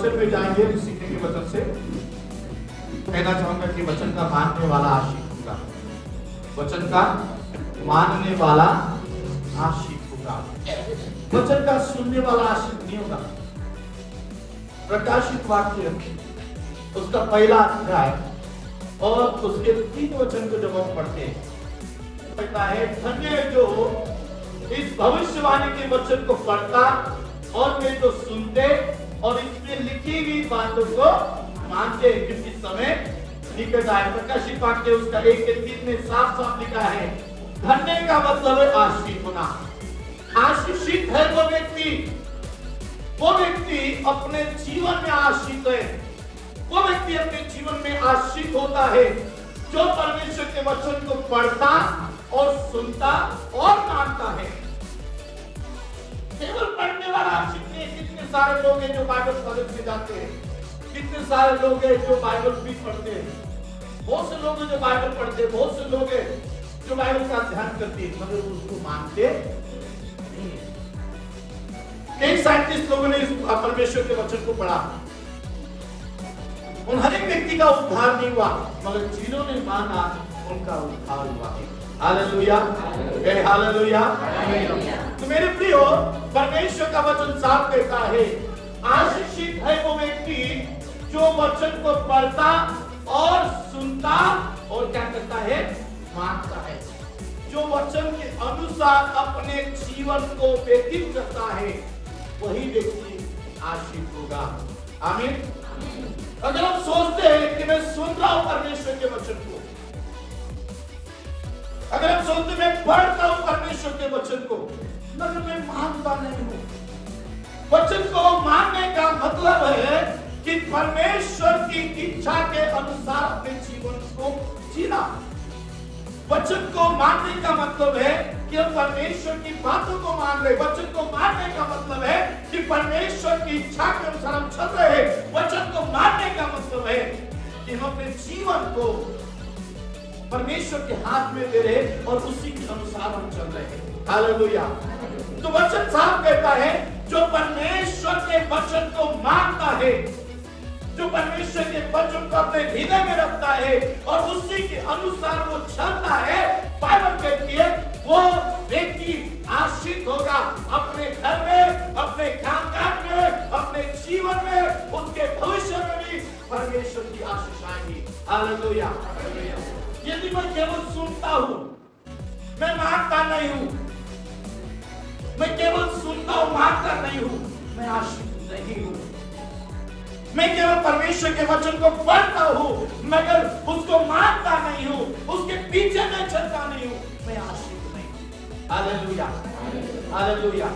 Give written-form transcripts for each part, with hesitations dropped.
वचन में जाएंगे, सीखने के वचन से कहना चाहूंगा कि वचन का मानने वाला आशिक होगा, वचन का मानने वाला आशिक होगा, वचन का सुनने वाला आशिक नहीं होगा। प्रकाशित वाक्य उसका पहला अध्याय और उसके 3 वचन को जब हम पढ़ते हैं, कहता है धन्य जो इस भविष्यवाणी के वचन को पढ़ता और वे जो सुनते और इसमें लिखी हुई बातों को मानते, क्योंकि समय निकट आए। प्रकाशित वाक्य उसका 1 के 3 में साफ साफ लिखा है, धन्य का मतलब है आशीष होना। आशीषित है वो व्यक्ति अपने जीवन में आशीष है, वो व्यक्ति अपने जीवन में आशीष होता है जो परमेश्वर के वचन को पढ़ता और सुनता और मानता है। केवल पढ़ने वाला आशिक नहीं। कितने सारे लोग हैं जो बाइबल कॉलेज में जाते हैं, कितने सारे लोग हैं जो बाइबल भी पढ़ते हैं, बहुत से लोग हैं जो बाइबल पढ़ते हैं, बहुत से लोग हैं जो बाइबल का अध्ययन करते हैं, मगर उसको मानते नहीं। कई साइंटिस्ट लोगों ने इस परमेश्वर के वचन को पढ़ा, उन हर एक व्यक्ति का उद्धार नहीं हुआ, मगर जिन्होंने माना उनका उद्धार हुआ। Hallelujah, hallelujah. तो मेरे प्रियो, परमेश्वर का वचन साफ कहता है आशीषित है वो व्यक्ति जो वचन को पढ़ता और सुनता और क्या करता है, मानता है, जो वचन के अनुसार अपने जीवन को व्यतीत करता है, वही व्यक्ति आशीष होगा। आमीन। अगर हम सोचते हैं कि मैं सुन रहा हूं परमेश्वर के वचन को, अगर हम सोचते मैं पढ़ता हूं परमेश्वर के वचन को, मगर मैं मानता नहीं हूं। वचन को मानने का मतलब है कि परमेश्वर की इच्छा के अनुसार अपने जीवन को जीना। वचन को मानने का मतलब है कि हम परमेश्वर की बातों को मान रहे। वचन को मानने का मतलब है कि परमेश्वर की इच्छा के अनुसार हम चल रहे हैं। वचन को मानने का मतलब है कि हम अपने जीवन को परमेश्वर के हाथ में दे रहे और उसी के अनुसार हम चल रहे हैं। हालेलुया। तो वचन साफ कहता है जो परमेश्वर के वचन को मानता है, जो परमेश्वर के वचन को अपने हृदय में रखता है और उसी के अनुसार वो चलता है, बाइबल कहती है वो व्यक्ति आशीष होगा। अपने घर में, अपने कामकाज में, अपने जीवन में, उसके भविष्य में भी परमेश्वर की आशीष आएगी। हालेलुया। यदि मैं केवल सुनता हूं, मैं मानता नहीं हूं, मैं केवल सुनता हूं, मानता नहीं हूं, मैं आशीष नहीं हूं। मैं केवल परमेश्वर के वचन को पढ़ता हूं, मगर उसको मानता नहीं हूं, उसके पीछे मैं चलता नहीं हूं, मैं आशीष नहीं। Hallelujah, hallelujah.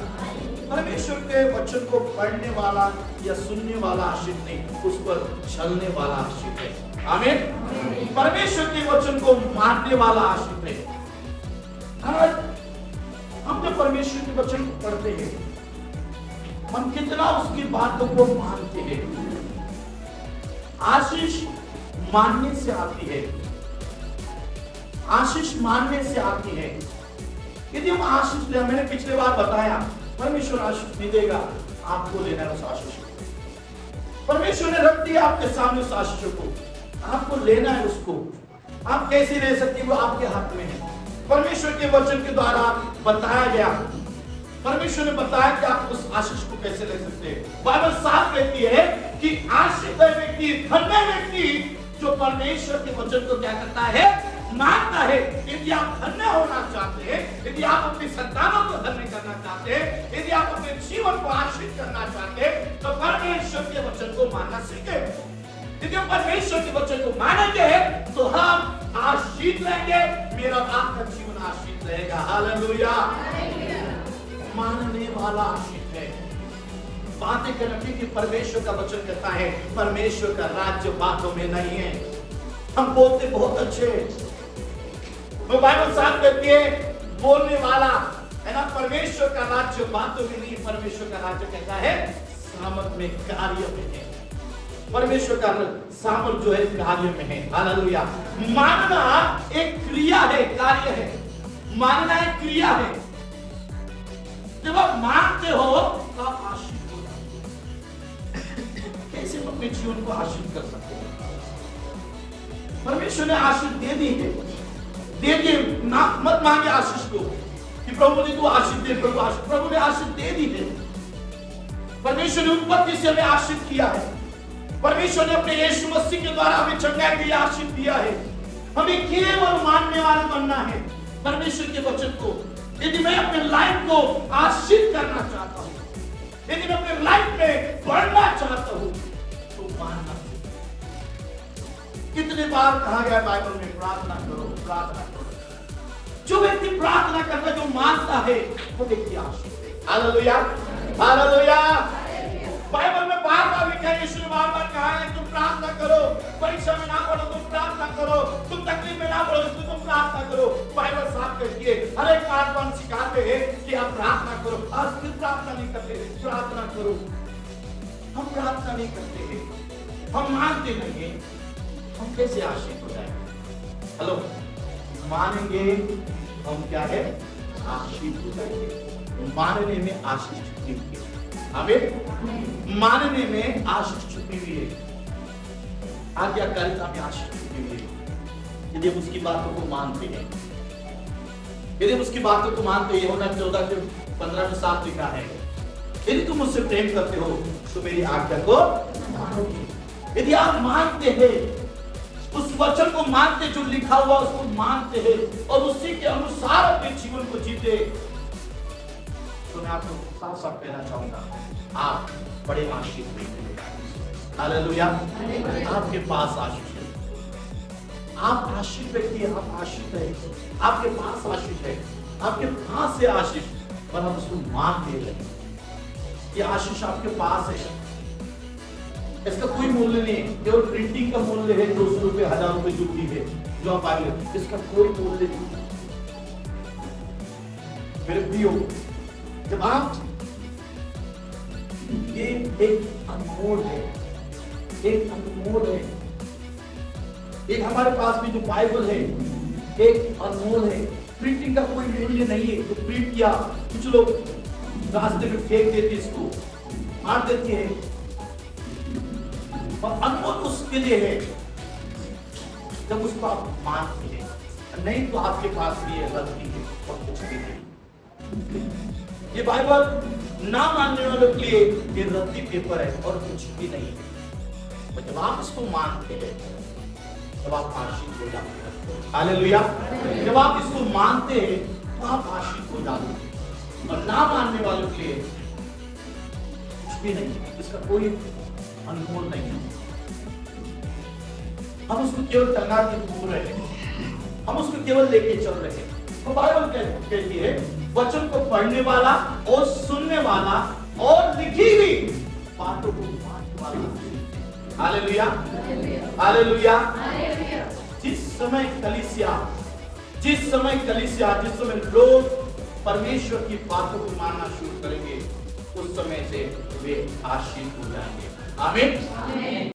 परमेश्वर के वचन को पढ़ने वाला या सुनने वाला आशीष नहीं, उस पर चलने वाला आशीष है। आमीन। परमेश्वर के वचन को मानने वाला आशीष है। हम जब परमेश्वर के वचन को पढ़ते हैं, हम कितना उसकी बातों को मानते हैं। आशीष मानने से आती है, आशीष मानने से आती है। यदि हम आशीष ले, मैंने पिछले बार बताया परमेश्वर आशीष नहीं देगा, आपको लेना है उस आशीष को। परमेश्वर ने रख दिया आपके सामने उस आशीष को, आपको लेना है उसको। आप कैसे ले सकते हैं, वो आपके हाथ में है। परमेश्वर के वचन के द्वारा बताया गया, परमेश्वर ने बताया कि आप उस आशीष को कैसे ले सकते हैं। बाइबल साफ कहती है कि आशीष है व्यक्ति, धन्य व्यक्ति जो परमेश्वर के वचन को क्या करता है, मानता है। यदि आप धन्य होना चाहते हैं, यदि आप अपनी संतानों को धन्य करना चाहते हैं, यदि आप अपने जीवन को आशीष करना चाहते हैं, तो परमेश्वर के वचन को मानना सीखें। यदि हम परमेश्वर के वचन को मानेंगे तो हम आशीष लेंगे, मेरा आपका जीवन आशीष रहेगा। हालेलुया। मानने वाला आशीष है। बातें करने की परमेश्वर का वचन कहता है परमेश्वर का राज्य बातों में नहीं है। हम बोलते बहुत अच्छे, वो बाइबल साफ कहती है बोलने वाला है ना, परमेश्वर का राज्य बातों में नहीं, परमेश्वर का राज्य कहता है सामर्थ में, कार्य में है। परमेश्वर का सामर्थ जो है कार्य में है। हालेलुया। मानना एक क्रिया है, कार्य है। मानना एक क्रिया है। जब आप मानते हो तो आप आशीष हो जाते हो। कैसे हम अपने जीवन को आशीष कर सकते हैं? परमेश्वर ने आशीष दे दी है, दे दिए ना, मत मांगे आशीष को कि प्रभु ने तू आशीष दे, प्रभु ने आशीष दे दी है। परमेश्वर ने उत्पत्ति से हमें आशीष किया है। परमेश्वर ने अपने यीशु मसीह के द्वारा हमें चंगाई के लिए आशीष दिया है। हमें केवल मानने वाले बनना है परमेश्वर के वचन को। यदि मैं अपने लाइफ को आशीष करना चाहता हूँ, यदि मैं अपने लाइफ में बढ़ना चाहता हूँ, तो मानना। कितने बार कहा गया बाइबल में, प्रार्थना करो, प्रार्थना करो। जो व्यक्ति प्रार्थना करता है, जो मानता है, वो व्यक्ति आशीष है। Hallelujah, hallelujah. बाइबल में बार बार लिखा है, यीशु ने बार बार कहा है तुम प्रार्थना करो, परीक्षा में ना पढ़ो तुम प्रार्थना करो, तुम तकलीफ में ना पढ़ो तुम प्रार्थना करो। बाइबल साफ कहती है, हर एक पाठवान सिखाते हैं कि आप प्रार्थना करो। आज फिर प्रार्थना नहीं करते, प्रार्थना करो। हम प्रार्थना नहीं करते हैं, हम मानते नहीं है, हम कैसे आशीष हो जाएंगे? हेलो, मानेंगे हम क्या है? आशीष हो जाएंगे। मानने में आशीष छुपी हुई है। हमें मानने में आशीष छुपी हुई है। आज्ञाकारिता में आशीष छुपी हुई है। यदि हम उसकी बातों को मानते हैं, यदि हम उसकी बातों को मानते हैं, यूहन्ना 14:15 में साफ लिखा है, यदि तुम मुझसे प्रेम करते हो तो मेरी आज्ञा को मानोगे। यदि आप मानते हैं, उस वचन को मानते, जो लिखा हुआ उसको मानते हैं और उसी के अनुसार अपने जीवन को जीते, तो मैं आपको साफ साफ कहना चाहूंगा, आप बड़े आशीष होंगे। हालेलुया। आपके पास आशीष है, आप आशीष व्यक्ति हैं, आप आशीष है, आपके पास आशीष है, आपके पास है आशीष, पर हम उसको मान नहीं रहे। ये आशीष आपके पास है, इसका कोई मूल्य नहीं है, केवल प्रिंटिंग का मूल्य है, 200 रुपए, 1000 रुपए जो भी है, जो आप आगे, इसका कोई मूल्य नहीं। मेरे प्रियो, जब आप, ये एक अनमोल है, एक अनमोल है। एक हमारे पास भी जो बाइबल है, एक अनमोल है। प्रिंटिंग का कोई मूल्य नहीं है। जो प्रिंट किया, कुछ लोग रास्ते में फेंक देते, इसको मार देते हैं, और अनमोल उसके लिए है जब उसको आप मानते हैं। नहीं तो आपके पास भी है, रद्दी है और कुछ भी नहीं। ये बाइबल ना मानने वालों के लिए ये रद्दी पेपर है और कुछ भी नहीं है। और जब आप इसको मानते हैं, तब आप आशीष हो जाते हैं। हालेलुया। जब आप इसको मानते हैं, तो आप आशीष हो जाते हैं। और ना मानने वालों के लिए कुछ भी नहीं, इसका कोई अनमोल नहीं है। हम उसको केवल टंगा के घूम रहे हैं, हम उसको केवल लेके चल रहे हैं। तो बाइबल कहती है, वचन को पढ़ने वाला और सुनने वाला और लिखी हुई बातों को मानने वाला। Hallelujah, hallelujah. जिस समय कलीसिया लोग परमेश्वर की बातों को मानना शुरू करेंगे, उस समय से वे आशीष हो जाएंगे। आमीन।